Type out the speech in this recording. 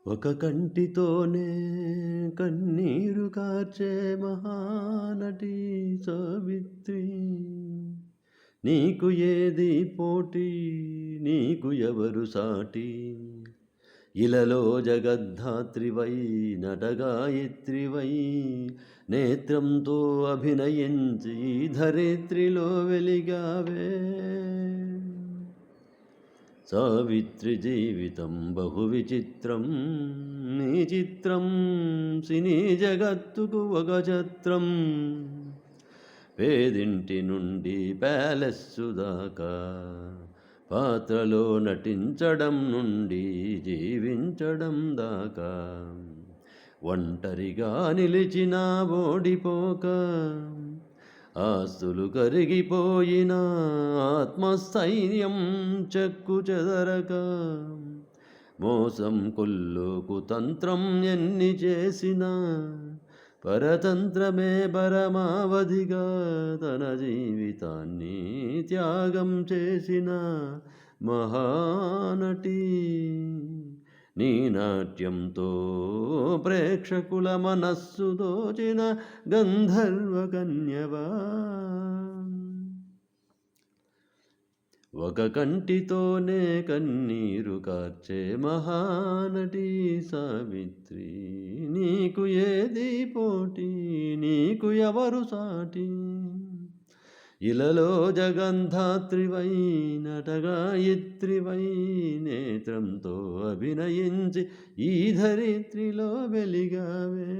ఒక కంటితోనే కన్నీరు కార్చే మహానటి సావిత్రి, నీకు ఏది పోటీ, నీకు ఎవరు సాటి? ఇలలో జగద్ధాత్రివై నటగాయత్రివై, నేత్రంతో అభినయించి ఈ ధరిత్రిలో వెలిగావే. సావిత్రి జీవితం బహు విచిత్రం, నీ చిత్రం సినీ జగత్తుకు ఒక ఛత్రం. పేదింటి నుండి ప్యాలెస్సు దాకా, పాత్రలో నటించడం నుండి జీవించడం దాకా, ఒంటరిగా నిలిచిన ఓడిపోక, ఆస్తులు కరిగిపోయిన ఆత్మస్థైర్యం చెక్కు చెదరక, మోసం కొల్లు కుతంత్రం ఎన్ని చేసినా, పరతంత్రమే పరమావధిగా తన జీవితాన్ని త్యాగం చేసిన మహానటి. నీ నాట్యంతో ప్రేక్షకుల మనస్సు దోచిన గంధర్వ కన్యవా. ఒక కంటితోనే కన్నీరు కార్చే మహానటి సావిత్రి, నీకు ఏది పోటీ, నీకు ఎవరు సాటి? ఇలలో జగంధాత్రివై నటగాయత్రివై, నేత్రంతో అభినయించి ఈ ధరిత్రిలో వెలిగావే.